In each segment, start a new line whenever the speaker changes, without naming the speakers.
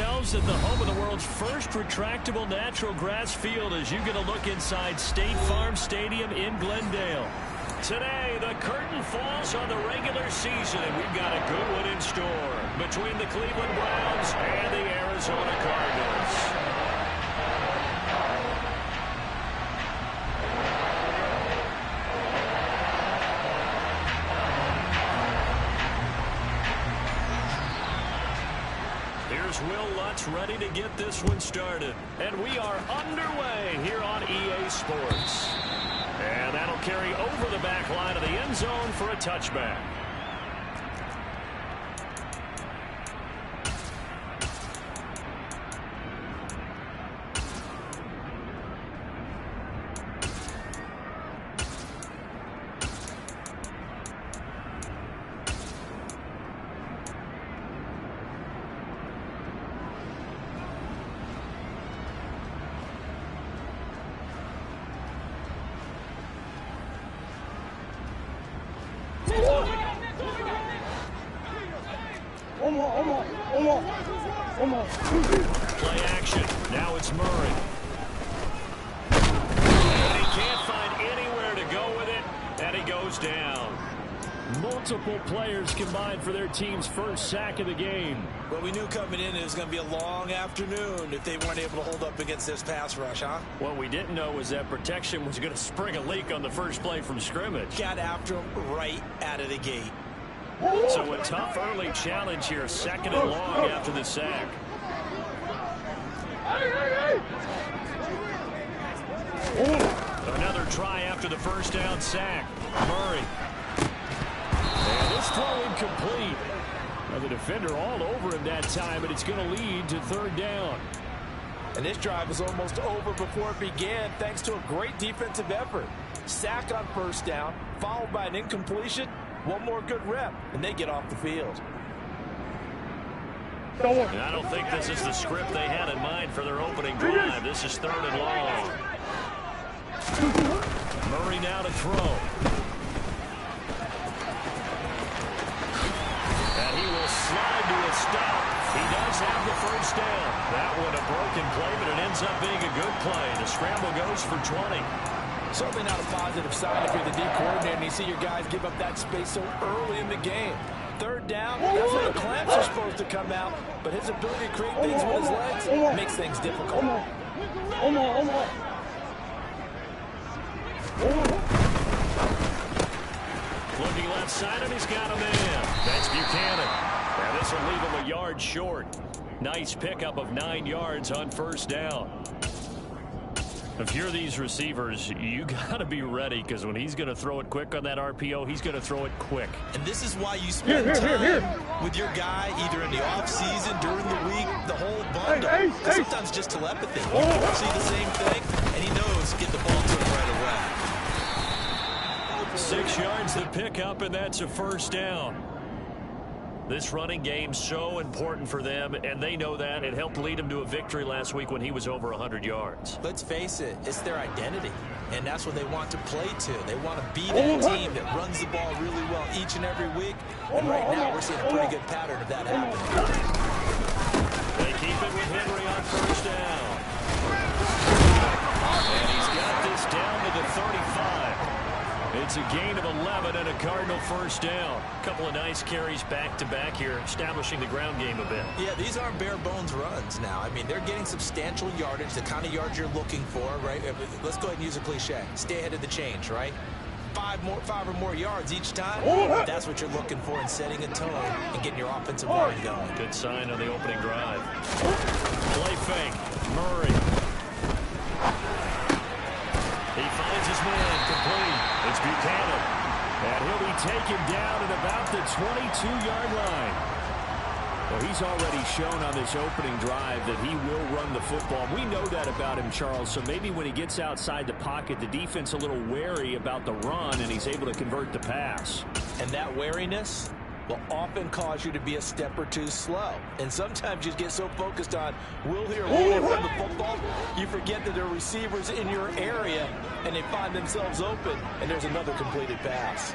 ourselves at the home of the world's first retractable natural grass field as you get a look inside State Farm Stadium in Glendale. Today, the curtain falls on the regular season, and we've got a good one in store between the Cleveland Browns and the Arizona Cardinals. Here's Will Lutz ready to get this one started. And we are underway here on EA Sports. And that'll carry over the back line of the end zone for a touchback. Play action. Now it's Murray. And he can't find anywhere to go with it, and he goes down. Multiple players combined for their team's first sack of the game.
Well, we knew coming in it was going to be a long afternoon if they weren't able to hold up against this pass rush, huh?
What we didn't know was that protection was going to spring a leak on the first play from scrimmage.
Got after him right out of the gate.
So a tough early challenge here, 2nd and long after the sack. Another try after the first down sack. Murray. And this throw incomplete. Now the defender all over him that time, but it's going to lead to 3rd down.
And this drive was almost over before it began thanks to a great defensive effort. Sack on 1st down, followed by an incompletion. One more good rep, and they get off the field.
And I don't think this is the script they had in mind for their opening drive. This is 3rd and long. Murray now to throw. And he will slide to a stop. He does have the 1st down. That one a broken play, but it ends up being a good play. The scramble goes for 20.
Certainly not a positive sign if you're the D coordinator and you see your guys give up that space so early in the game. 3rd down, that's when the clamps are supposed to come out, but his ability to create things with his legs makes things difficult.
Looking left side, and he's got a man. That's Buchanan. And this will leave him a yard short. Nice pickup of 9 yards on 1st down. If you're these receivers, you got to be ready, because when he's going to throw it quick on that RPO, he's going to throw it quick.
And this is why you spend time with your guy either in the offseason, during the week, the whole bundle. Sometimes just telepathy. You see the same thing, and he knows get the ball to him right away.
6 yards to pick up, and that's a 1st down. This running game's so important for them, and they know that. It helped lead them to a victory last week when he was over 100 yards.
Let's face it, it's their identity, and that's what they want to play to. They want to be that team that runs the ball really well each and every week, and right now we're seeing a pretty good pattern of that happening.
They keep it with Henry on 1st down. And he's got this down to the 35. It's a gain of 11 and a Cardinal 1st down. A couple of nice carries back-to-back here, establishing the ground game a bit.
Yeah, these aren't bare-bones runs now. I mean, they're getting substantial yardage, the kind of yards you're looking for, right? Let's go ahead and use a cliche. Stay ahead of the change, right? 5 or more yards each time. That's what you're looking for in setting a tone and getting your offensive line going.
Good sign on the opening drive. Play fake. Murray. He finds his man complete. It's Buchanan. And he'll be taken down at about the 22-yard line. Well, he's already shown on this opening drive that he will run the football. We know that about him, Charles, so maybe when he gets outside the pocket, the defense a little wary about the run, and he's able to convert the pass.
And that wariness will often cause you to be a step or two slow. And sometimes you get so focused on will he or won't he run the football, you forget that there are receivers in your area, and they find themselves open, and there's another completed pass.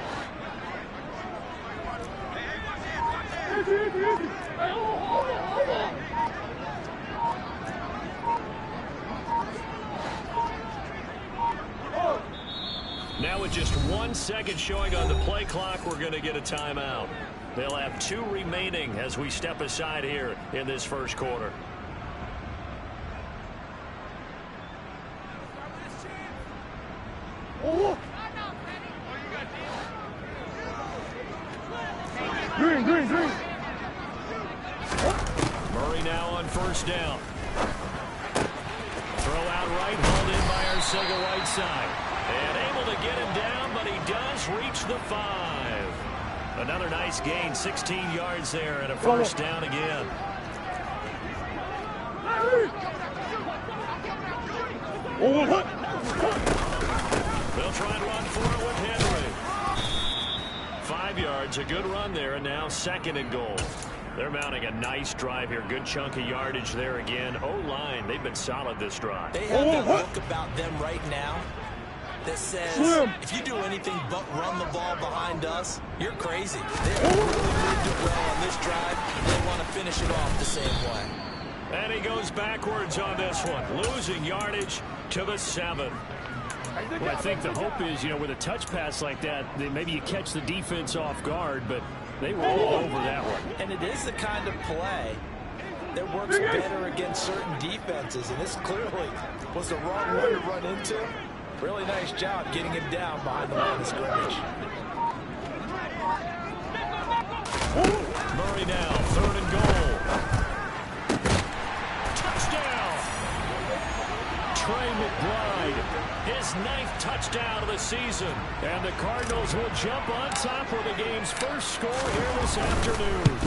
with just 1 second showing on the play clock, we're going to get a timeout. They'll have 2 remaining as we step aside here in this first quarter.
Oh. Green.
Murray now on first down. Throw out right, hauled in by Arcega-Whiteside. And able to get him down, but he does reach the 5. Another nice gain, 16 yards there, and a first down again. They'll try and run for it with Henry. 5 yards, a good run there, and now 2nd and goal. They're mounting a nice drive here. Good chunk of yardage there again. O-line, they've been solid this drive.
They have that look about them right now that says, if you do anything but run the ball behind us, you're crazy. They have really moved it well on this drive, and they want to finish it off the same way.
And he goes backwards on this one, losing yardage to the 7.
Well, I think the hope is, with a touch pass like that, maybe you catch the defense off guard, but they roll over that one.
And it is the kind of play that works better against certain defenses, and this clearly was the wrong one to run into. Really nice job getting him down behind the line of scrimmage.
Murray now, 3rd and goal. Touchdown! Trey McBride, his 9th touchdown of the season. And the Cardinals will jump on top of the game's first score here this afternoon.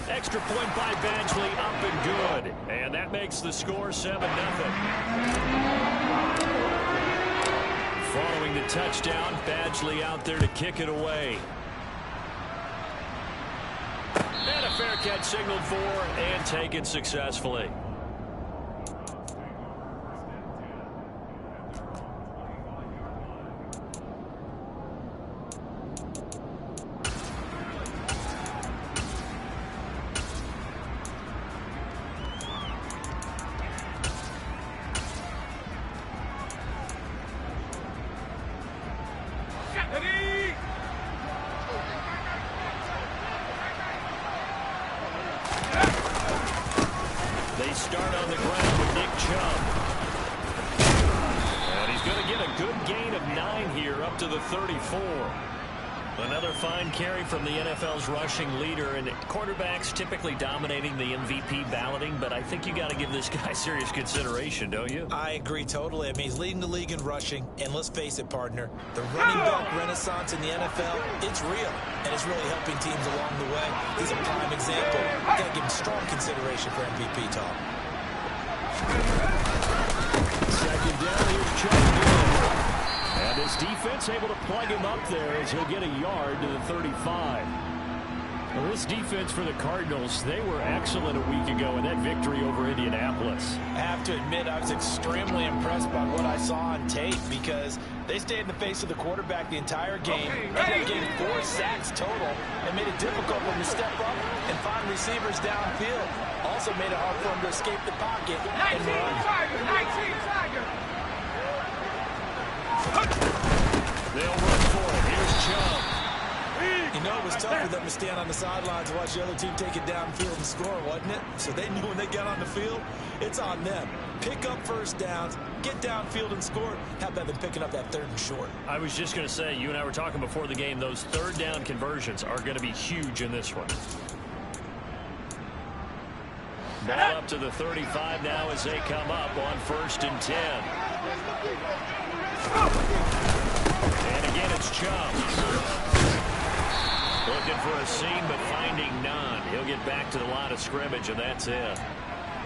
Extra point by Badgley, up and good. And that makes the score 7-0. Following the touchdown, Badgley out there to kick it away. And a fair catch signaled for and taken successfully. They start on the ground with Nick Chubb. And he's going to get a good gain of 9 here up to the 34. Another fine carry from the NFL's rushing leader, and quarterbacks typically dominating the MVP balloting, but I think you got to give this guy serious consideration, don't you?
I agree totally. I mean, he's leading the league in rushing, and let's face it, partner, the running back renaissance in the NFL, it's real, and it's really helping teams along the way. He's a prime example. Got to give him strong consideration for MVP talk.
2nd down, here's Chubb. And his defense able to plug him up there as he'll get a yard to the 35. Well, this defense for the Cardinals, they were excellent a week ago in that victory over Indianapolis.
I have to admit, I was extremely impressed by what I saw on tape because they stayed in the face of the quarterback the entire game. Ended up getting 4 sacks total and made it difficult for him to step up and find receivers downfield. Also made it hard for him to escape the pocket and run.
19 Tiger.
They'll run for it. Here's Chubb.
You know, it was tough for them to stand on the sidelines and watch the other team take it downfield and score, wasn't it? So they knew when they got on the field, it's on them. Pick up first downs, get downfield and score. How about them picking up that 3rd and short?
I was just going to say, you and I were talking before the game, those 3rd down conversions are going to be huge in this one. Ball up to the 35 now as they come up on 1st and 10. And again, it's Chubb. Looking for a seam, but finding none. He'll get back to the line of scrimmage, and that's it.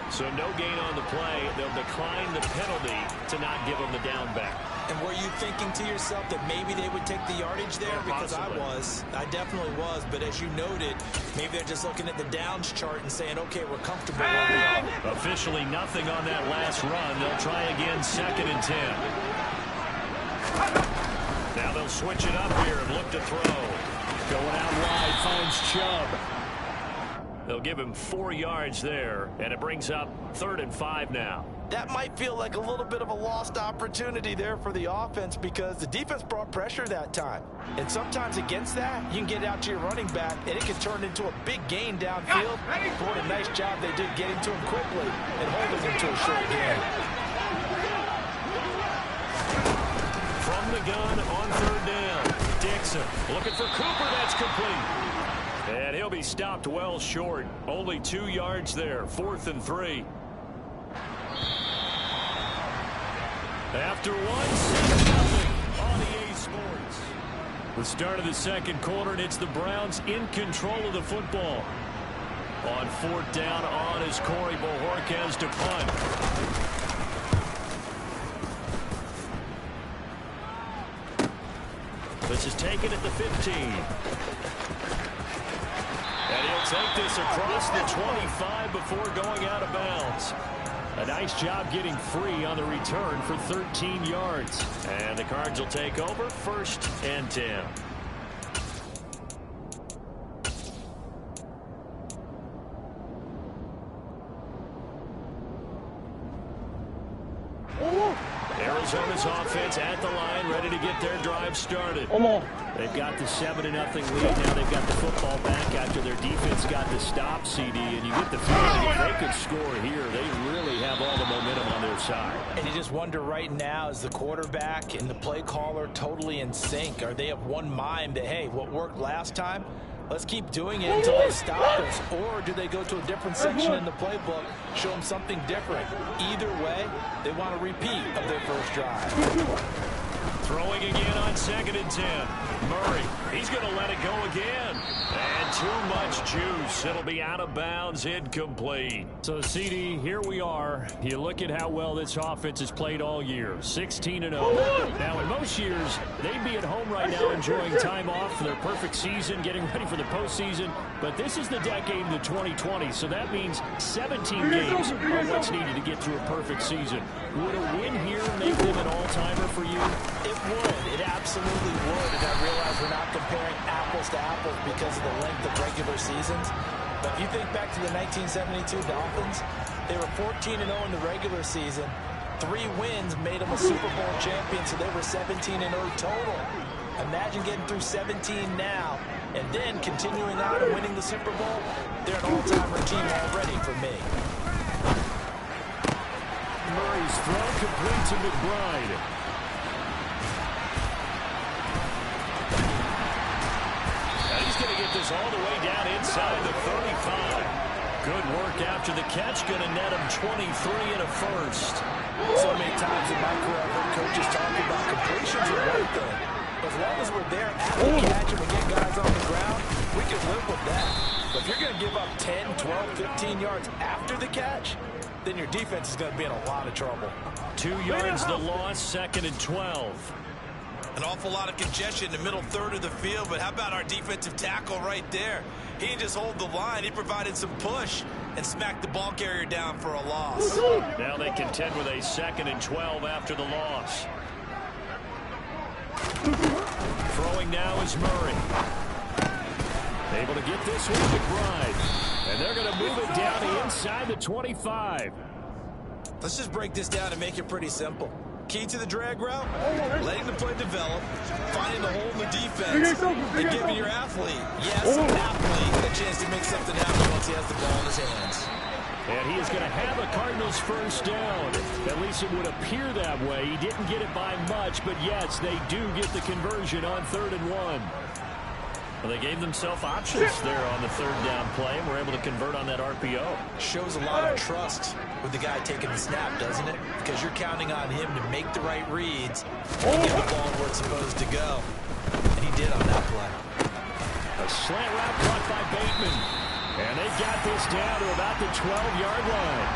So no gain on the play. They'll decline the penalty to not give him the down back.
And were you thinking to yourself that maybe they would take the yardage there?
Yeah,
because
possibly.
I definitely was. But as you noted, maybe they're just looking at the downs chart and saying, okay, we're comfortable where we are.
Officially nothing on that last run. They'll try again, 2nd and 10. Now they'll switch it up here and look to throw. Going out wide, finds Chubb.
They'll give him 4 yards there, and it brings up 3rd and 5 now.
That might feel like a little bit of a lost opportunity there for the offense because the defense brought pressure that time. And sometimes against that, you can get out to your running back, and it can turn into a big gain downfield. But what a nice job they did getting to him quickly and holding him to a short gain.
From the gun on 3rd down. Dixon looking for Cooper. That's complete. And he'll be stopped well short. Only 2 yards there. 4th and 3. After 1-7 on EA Sports. The start of the second quarter, and it's the Browns in control of the football. On 4th down on is Corey Bojorquez to punt. This is taken at the 15. And he'll take this across the 25 before going out of bounds. A nice job getting free on the return for 13 yards. And the Cards will take over 1st and 10. Arizona's offense at the line, ready to get their drive started. They've got the 7-0 lead. Now they've got the football back after their defense got the stop, CD. And you get the feeling if they could score here, they really have all the momentum on their side.
And you just wonder right now, is the quarterback and the play caller totally in sync? Are they of one mind that, hey, what worked last time, let's keep doing it until they stop us? Or do they go to a different section in the playbook, show them something different? Either way, they want a repeat of their first drive.
Throwing again on 2nd and 10. Murray, he's going to let it go again. And too much juice. It'll be out of bounds, incomplete. So, CD, here we are. You look at how well this offense has played all year. 16-0. Now, in most years, they'd be at home right now enjoying time off for their perfect season, getting ready for the postseason. But this is the decade of the 2020, so that means 17 games are what's needed to get through a perfect season. Would a win here make them an all-timer for you?
It would. It absolutely would. And I realize we're not comparing apples to apples because of the length of regular seasons. But if you think back to the 1972 Dolphins, they were 14-0 in the regular season. 3 wins made them a Super Bowl champion, so they were 17-0 total. Imagine getting through 17 now and then continuing on and winning the Super Bowl. They're an all-timer team already for me.
Murray's throw complete to McBride. And he's going to get this all the way down inside the 35. Good work after the catch, going to net him 23 and a first.
So many times in my career, I've heard coaches talking about completions are one thing. As long as we're there after the catch and we get guys on the ground, we can live with that. But if you're going to give up 10, 12, 15 yards after the catch, then your defense is going to be in a lot of trouble.
2 yards the loss, 2nd and 12.
An awful lot of congestion in the middle third of the field, but how about our defensive tackle right there? He didn't just hold the line, he provided some push and smacked the ball carrier down for a loss.
Now they contend with a 2nd and 12 after the loss. Throwing now is Murray. Able to get this one to McBride. And they're going to move it down inside the 25.
Let's just break this down and make it pretty simple. Key to the drag route, letting the play develop, finding the hole in the defense, and giving your athlete, yes, an athlete, a chance to make something happen once he has the ball in his hands.
And he is going to have a Cardinals first down. At least it would appear that way. He didn't get it by much, but yes, they do get the conversion on 3rd and 1. Well, they gave themselves options there on the 3rd down play and were able to convert on that RPO.
Shows a lot of trust with the guy taking the snap, doesn't it? Because you're counting on him to make the right reads and get the ball where it's supposed to go. And he did on that play.
A slant route caught by Bateman. And they got this down to about the 12-yard line.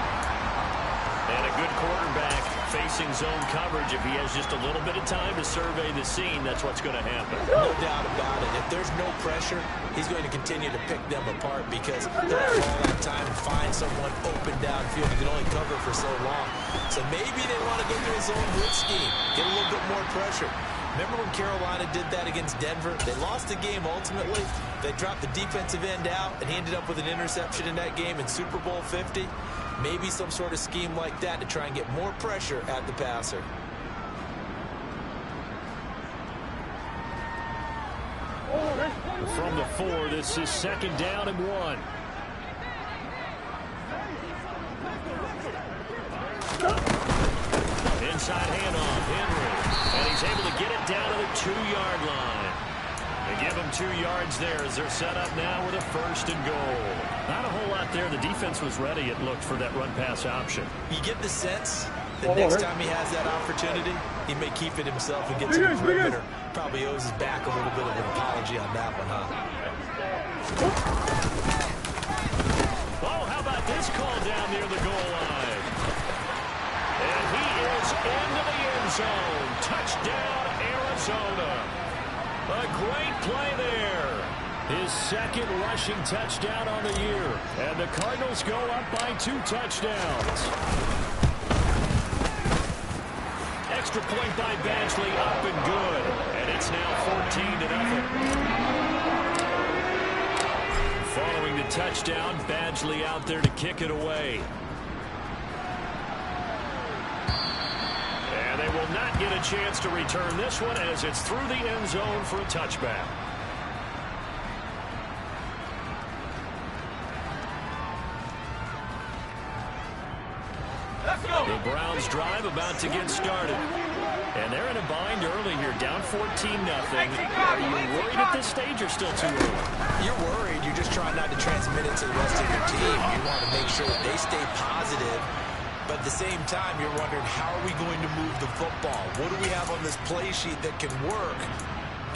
And a good quarterback facing zone coverage. If he has just a little bit of time to survey the scene, that's what's going to happen.
No doubt about it. If there's no pressure, he's going to continue to pick them apart because they'll fall on time and find someone open downfield who can only cover for so long. So maybe they want to go through a zone blitz scheme, get a little bit more pressure.
Remember when Carolina did that against Denver? They lost the game ultimately. They dropped the defensive end out, and he ended up with an interception in that game in Super Bowl 50. Maybe some sort of scheme like that to try and get more pressure at the passer.
From the 4, this is 2nd down and 1. Inside handoff, Henry. And he's able to get it down to the 2-yard line. They give him 2 yards there as they're set up now with a 1st and goal. Not a whole lot there. The defense was ready, it looked, for that run-pass option.
You get the sense that next time he has that opportunity, he may keep it himself and get to the perimeter. Probably owes his back a little bit of an apology on that one, huh?
Oh, how about this call down near the goal line? And he is into the end zone. Touchdown, Arizona. A great play there. His 2nd rushing touchdown on the year. And the Cardinals go up by 2 touchdowns. Extra point by Badgley, up and good. And it's now 14-0. Following the touchdown, Badgley out there to kick it away. And they will not get a chance to return this one as it's through the end zone for a touchback. The Browns drive about to get started. And they're in a bind early here, down 14-0. Are you worried at this stage or still too early?
You're worried. You're just trying not to transmit it to the rest of your team. You want to make sure that they stay positive. But at the same time, you're wondering, how are we going to move the football? What do we have on this play sheet that can work?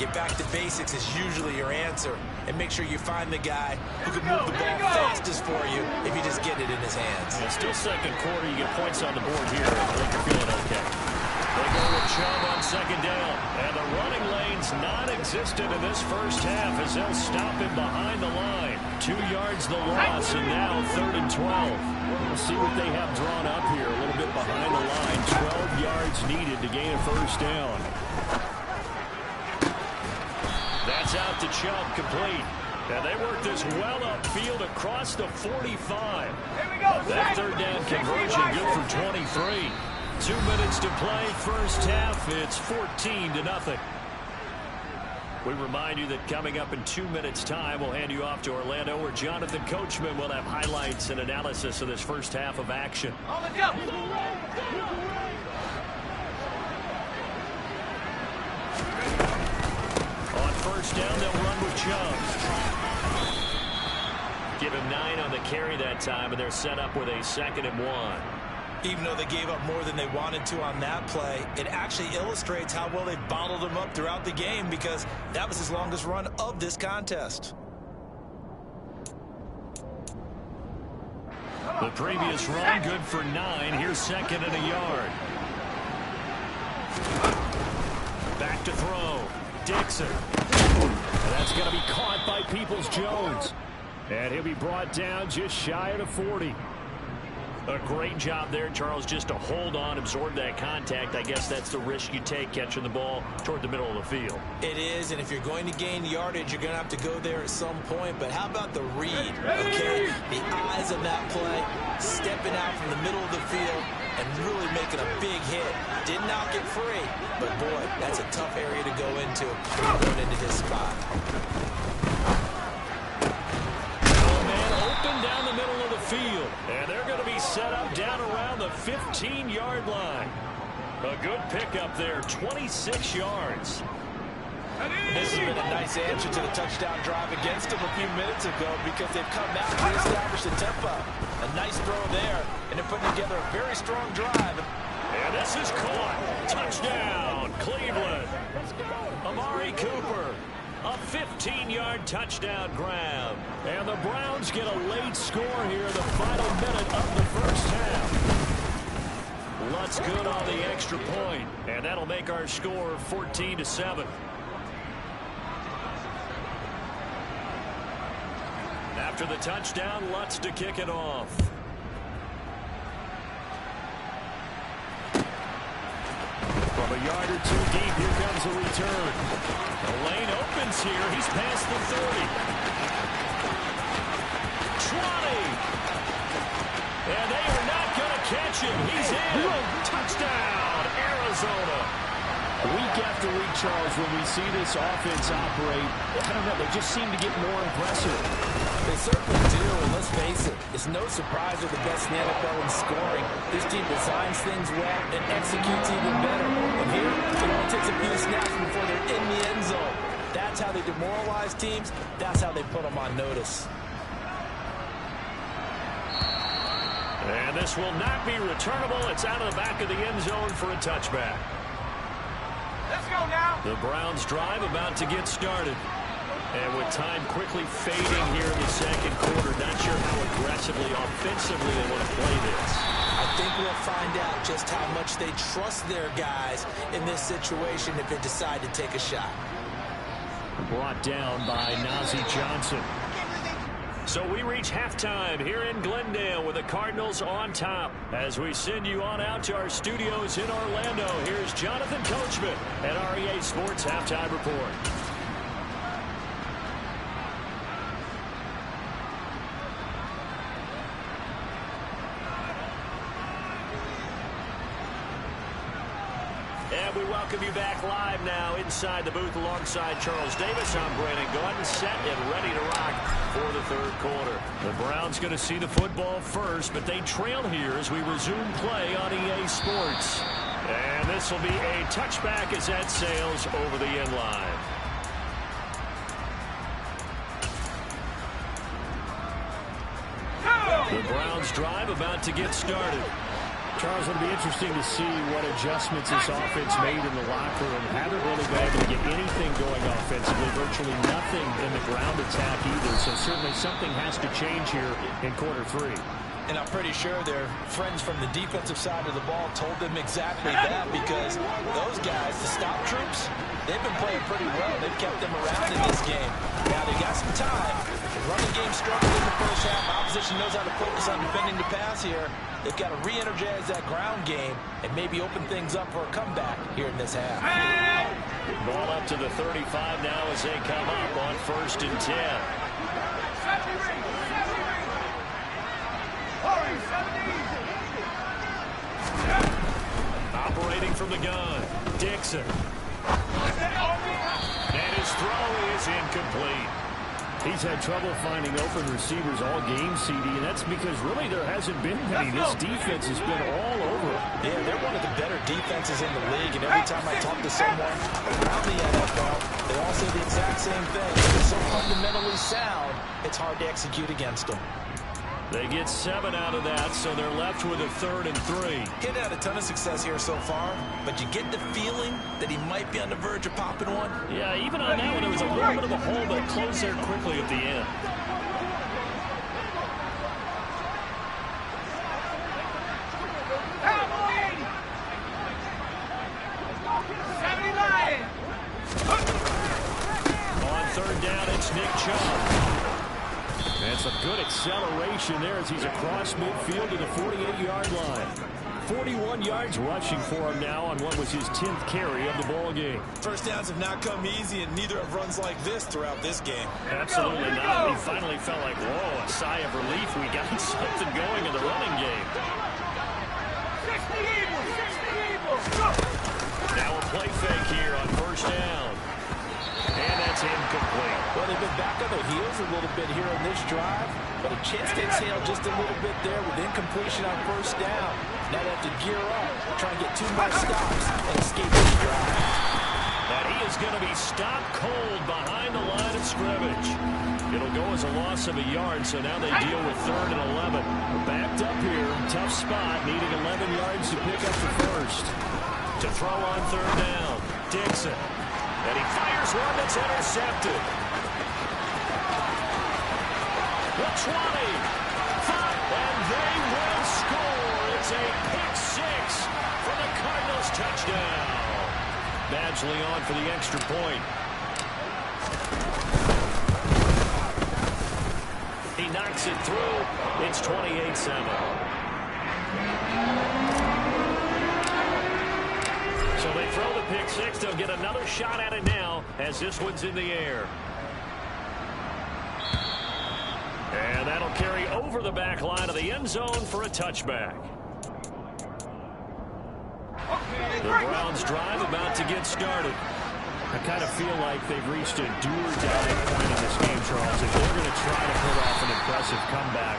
Get back to basics is usually your answer. And make sure you find the guy who can move the ball fastest for you if you just get it in his hands.
Yeah, still 2nd quarter. You get points on the board here. I think you're feeling okay. They go with Chubb on 2nd down. And the running lane's non-existent in this first half as they'll stop him behind the line. 2 yards the loss, and now 3rd and 12. We'll see what they have drawn up here. A little bit behind the line. 12 yards needed to gain a 1st down. That's out to Chubb, complete. And they work this well upfield across the 45. That 3rd down conversion good for 23. 2 minutes to play, first half. It's 14-0. We remind you that coming up in 2 minutes' time, we'll hand you off to Orlando, where Jonathan Coachman will have highlights and analysis of this first half of action.
On the go.
On 1st down, they'll run with Chubb. Give him 9 on the carry that time, and they're set up with a 2nd and 1.
Even though they gave up more than they wanted to on that play, it actually illustrates how well they bottled him up throughout the game, because that was his longest run of this contest.
The previous run good for 9. Here's 2nd and a yard. Back to throw. Dixon. And that's going to be caught by Peoples-Jones. And he'll be brought down just shy of the 40. A great job there, Charles, just to hold on, absorb that contact. I guess that's the risk you take catching the ball toward the middle of the field.
It is, and if you're going to gain yardage, you're going to have to go there at some point. But how about the read, okay? The eyes of that play, stepping out from the middle of the field and really making a big hit. Did not get free, but boy, that's a tough area to go into when you're going into this spot.
Down the middle of the field, and they're going to be set up down around the 15-yard line. A good pickup there, 26 yards.
This has been a nice answer to the touchdown drive against them a few minutes ago, because they've come out and reestablished the tempo. A nice throw there, and they're putting together a very strong drive.
And this is caught. Touchdown, Cleveland. Amari Cooper. A 15-yard touchdown grab. And the Browns get a late score here in the final minute of the first half. Lutz good on the extra point, and that'll make our score 14-7. After the touchdown, Lutz to kick it off. From From a yard or two deep, here comes a return. The lane opens here. He's past the 30. 20. And they are not going to catch him. He's in. Touchdown, Arizona.
Week after week, Charles, when we see this offense operate, I don't know, they just seem to get more impressive.
They certainly do, and let's face it, it's no surprise they're the best in the NFL in scoring. This team designs things well and executes even better. And here, it only takes a few snaps before they're in the end zone. That's how they demoralize teams. That's how they put them on notice.
And this will not be returnable. It's out of the back of the end zone for a touchback.
Let's go now.
The Browns drive about to get started. And with time quickly fading here in the second quarter, not sure how aggressively, offensively they want to play this.
I think we'll find out just how much they trust their guys in this situation if they decide to take a shot.
Brought down by Nazeeh Johnson.
So we reach halftime here in Glendale with the Cardinals on top. As we send you on out to our studios in Orlando, here's Jonathan Coachman at REA Sports Halftime Report. And we welcome you back live now inside the booth alongside Charles Davis. I'm Brandon Gaudin, set and ready to rock for the third quarter. The Browns going to see the football first, but they trail here as we resume play on EA Sports. And this will be a touchback as that sails over the end line. The Browns drive about to get started.
Charles, it'll be interesting to see what adjustments this offense made in the locker room. Haven't really been able to get anything going offensively, virtually nothing in the ground attack either. So certainly something has to change here in quarter three.
And I'm pretty sure their friends from the defensive side of the ball told them exactly that, because those guys, the stop troops, they've been playing pretty well. They've kept them around in this game. Now they got some time. The running game struggled in the first half. Opposition knows how to focus on defending the pass here. They've got to re-energize that ground game and maybe open things up for a comeback here in this half.
Ball up to the 35 now as they come up on 1st and 10. Operating from the gun, Dixon. And his throw is incomplete.
He's had trouble finding open receivers all game, CD, and that's because really there hasn't been many. This defense has been all over.
Yeah, they're one of the better defenses in the league, and every time I talk to someone around the NFL, they all say the exact same thing. They're so fundamentally sound, it's hard to execute against them.
They get 7 out of that, so they're left with a 3rd and 3.
He's had a ton of success here so far, but you get the feeling that he might be on the verge of popping one.
Yeah, even on that one, there was a little bit of a hole, but it closed there quickly at the end. On 3rd down, it's Nick Chubb. And some good acceleration there as he's across midfield to the 48-yard line. 41 yards rushing for him now on what was his 10th carry of the ball game.
First downs have not come easy, and neither have runs like this throughout this game.
Absolutely not. He finally felt like, whoa, a sigh of relief. We got something going in the running game. Now a play fake here on 1st down. And that's incomplete.
Well, they've been back on their heels a little bit here in this drive, but a chance to exhale just a little bit there with incompletion on 1st down. Now they have to gear up, try and get 2 more stops and escape this drive.
And he is going to be stopped cold behind the line of scrimmage. It'll go as a loss of a yard, so now they deal with 3rd and 11. Backed up here, tough spot, needing 11 yards to pick up the 1st. To throw on 3rd down, Dixon. And he fires one that's intercepted. The 20. And they will score. It's a pick 6 for the Cardinals touchdown. Badgley on for the extra point. He knocks it through. It's 28-7. So they throw the pick six. They'll get another shot at it now as this one's in the air. And that'll carry over the back line of the end zone for a touchback. The Browns drive about to get started.
I kind of feel like they've reached a do-or-die point in this game, Charles. If they're going to try to pull off an impressive comeback,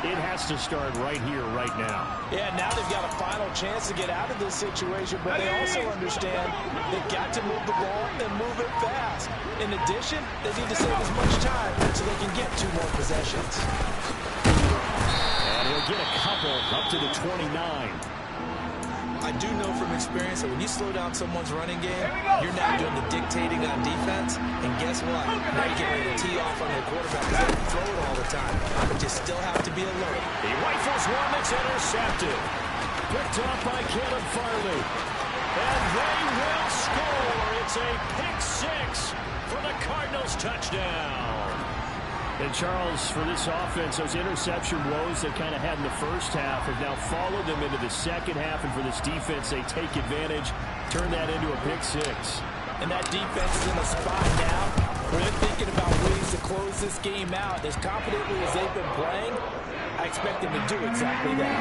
it has to start right here, right now.
Yeah, now they've got a final chance to get out of this situation, but they also understand they've got to move the ball and move it fast. In addition, they need to save as much time so they can get 2 more possessions.
And he'll get a couple up to the 29.
I do know from experience that when you slow down someone's running game, you're now doing the dictating on defense. And guess what? Now you get ready to tee off on their quarterback because they can throw it all the time. But you still have to be alert.
He rifles one that's intercepted. Picked up by Caleb Farley. And they will score. It's a pick six for the Cardinals touchdown.
And Charles, for this offense, those interception woes they kind of had in the first half have now followed them into the second half. And for this defense, they take advantage, turn that into a pick six.
And that defense is in a spot now where they're thinking about ways to close this game out. As confidently as they've been playing, I expect them to do exactly that.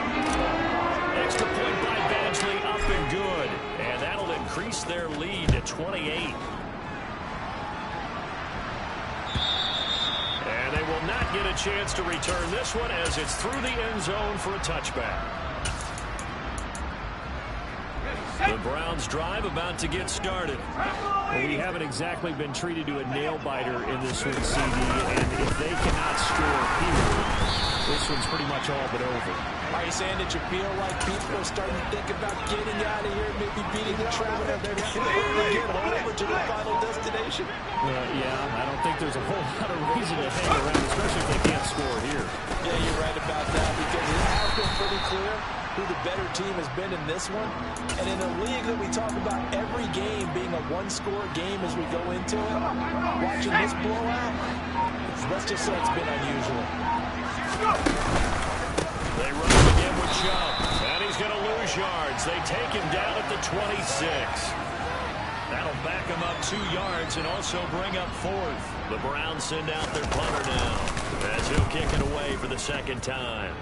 Extra point by Badgley, up and good. And that'll increase their lead to 28. And they will not get a chance to return this one as it's through the end zone for a touchback. The Browns drive about to get started.
Well, we haven't exactly been treated to a nail-biter in this one, CD, and if they cannot score here, this one's pretty much all but over.
Are you saying that you feel like people are starting to think about getting out of here, maybe beating the traffic up there to get over to the final destination?
Yeah, I don't think there's a whole lot of reason to hang around, especially if they can't score here.
Yeah, you're right about that because it has been pretty clear who the better team has been in this one. And in a league that we talk about every game being a one-score game as we go into it, watching this blowout, let's just say it's been unusual.
They run him again with Chubb, and he's going to lose yards. They take him down at the 26. That'll back him up 2 yards and also bring up 4th. The Browns send out their punter now as he'll kick it away for the second time.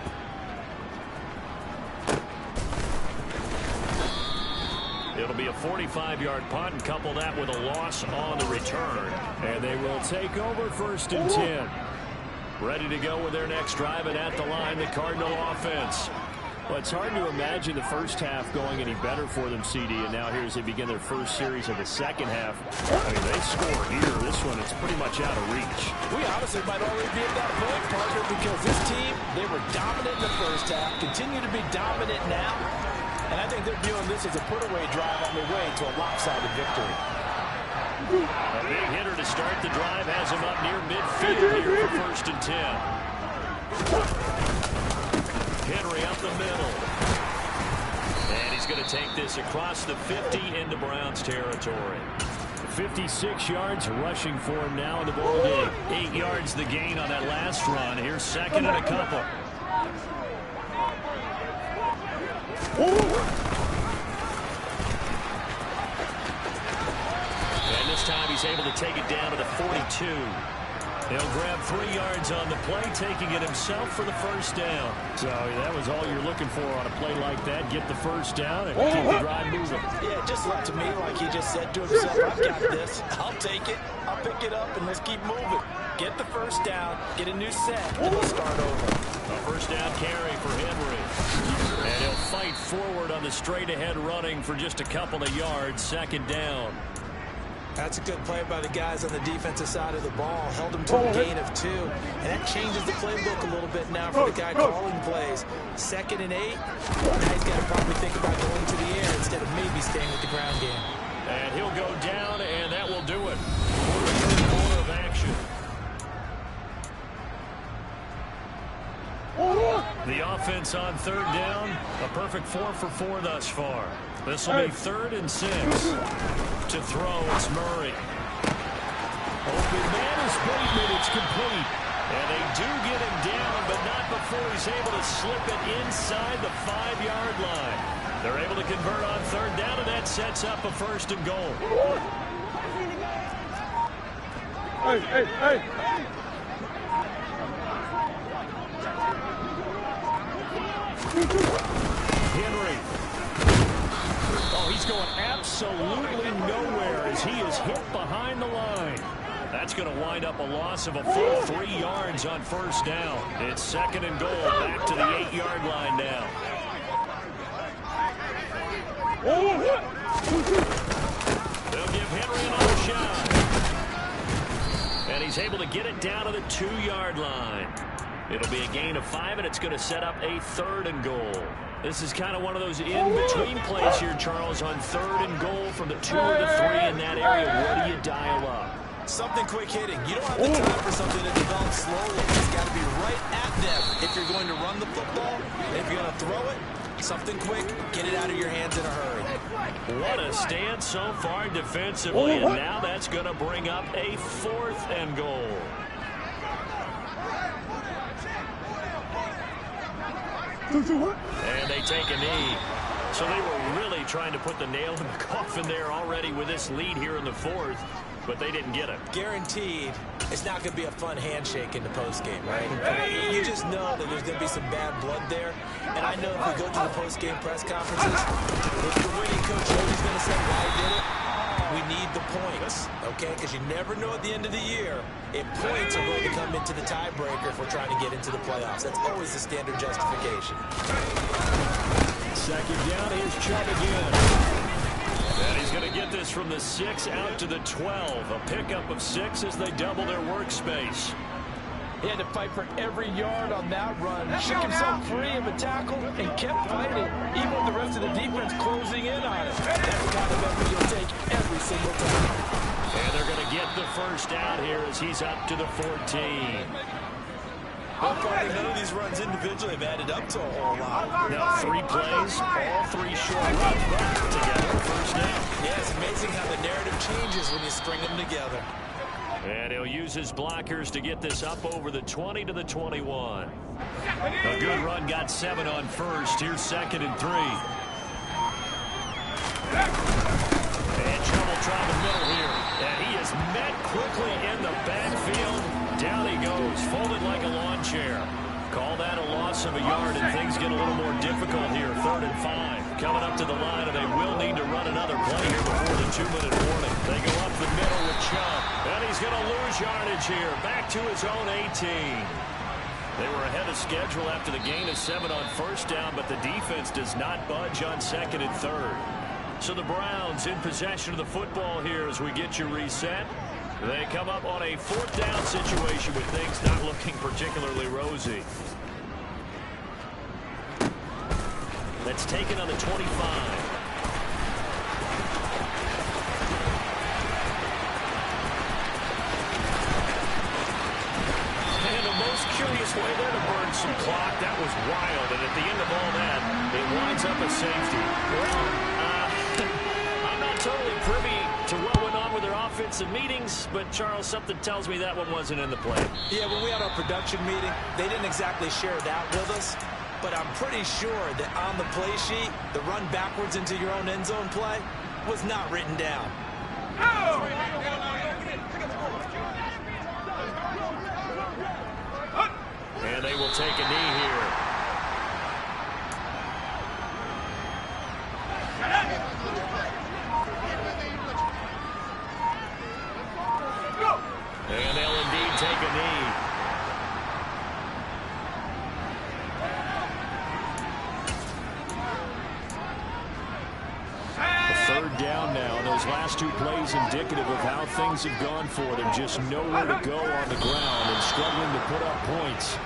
It'll be a 45-yard punt and couple that with a loss on the return.
And they will take over 1st and 10.
Ready to go with their next drive, and at the line, the Cardinal offense.
Well, it's hard to imagine the first half going any better for them, CD, and now here as they begin their first series of the second half. I mean, they score here. This one, it's pretty much out of reach.
We honestly might already be at that point, partner, because this team, they were dominant in the first half, continue to be dominant now, and I think they're viewing this as a put-away drive on their way to a lopsided victory.
A big hitter to start the drive has him up near midfield here for 1st and 10. Henry up the middle. And he's going to take this across the 50 into Browns territory.
56 yards rushing for him now in the ball game.
8 yards the gain on that last run. Here's 2nd and a couple. And this time he's able to take it down to the 42. He'll grab 3 yards on the play, taking it himself for the first down.
So that was all you're looking for on a play like that. Get the first down and keep the drive moving.
Yeah, it just looked to me like he just said to himself, I've got this. I'll take it. I'll pick it up, and let's keep moving. Get the first down, get a new set, and we'll start over.
A first down carry for Henry. And he'll fight forward on the straight-ahead running for just a couple of yards. 2nd down.
That's a good play by the guys on the defensive side of the ball. Held him to a gain of 2. And that changes the playbook a little bit now for the guy calling plays. 2nd and 8. Now he's got to probably think about going to the air instead of maybe staying with the ground game.
And he'll go down, and that will do it for the 3rd quarter of action. The offense on 3rd down, a perfect 4 for 4 thus far. This will be 3rd and 6. To throw, it's Murray. Open man is Bateman, it's complete. And they do get him down, but not before he's able to slip it inside the 5-yard line. They're able to convert on third down, and that sets up a first and goal.
Hey.
Henry. Oh, he's going absolutely nowhere as he is hit behind the line. That's going to wind up a loss of a full 3 yards on first down. It's second and goal, back to the 8-yard line now. They'll give Henry another shot. And he's able to get it down to the 2-yard line. It'll be a gain of 5, and it's going to set up a third and goal. This is kind of one of those in-between plays here, Charles, on third and goal from the 2 or the 3 in that area. What do you dial up?
Something quick hitting. You don't have the time for something to develop slowly. It's got to be right at them if you're going to run the football. If you're going to throw it, something quick, get it out of your hands in a hurry.
What a stand so far defensively, and now that's going to bring up a fourth and goal. And they take a knee. So they were really trying to put the nail in the coffin there already with this lead here in the fourth, but they didn't get it.
Guaranteed, it's not going to be a fun handshake in the postgame, right? You just know that there's going to be some bad blood there. And I know if we go to the postgame press conferences, if the winning coach Jody's going to say why he did it, we need the points, okay? Because you never know at the end of the year if points are going to come into the tiebreaker if we're trying to get into the playoffs. That's always the standard justification.
Second down, here's Chubb again. And he's going to get this from the 6 out to the 12. A pickup of 6 as they double their workspace.
He had to fight for every yard on that run. Shook himself free of a tackle and kept fighting, even with the rest of the defense closing in on him. That's the kind of effort you'll take every single time.
And they're going to get the first down here as he's up to the 14.
Well, Carter, none of these runs individually have added up to a whole lot.
Now 3 plays, all 3 short runs, but together, first down.
Yeah, it's amazing how the narrative changes when you string them together.
And he'll use his blockers to get this up over the 20 to the 21. A good run, got 7 on first. Here's second and 3. And trouble trying the middle here. And he is met quickly in the backfield. Down he goes, folded like a lawn chair. Call that a loss of a yard, and things get a little more difficult here. 3rd and 5. Coming up to the line, and they will need to run another play here before the 2-minute warning. They go up the middle with Chubb, and he's going to lose yardage here. Back to his own 18. They were ahead of schedule after the gain of 7 on first down, but the defense does not budge on 2nd and 3rd. So the Browns in possession of the football here as we get you reset. They come up on a 4th down situation with things not looking particularly rosy. That's taken on the 25. And the most curious way there to burn some clock. That was wild. And at the end of all that, it winds up a safety. Well, I'm not totally privy to what went on with their offensive meetings, but Charles, something tells me that one wasn't in the play.
Yeah, when we had our production meeting, they didn't exactly share that with us, but I'm pretty sure that on the play sheet, the run backwards into your own end zone play was not written down.
And they will take a knee here. And they'll indeed take a knee. A 3rd down now, and those last 2 plays indicative of how things have gone for them. Just nowhere to go on the ground and struggling to put up points.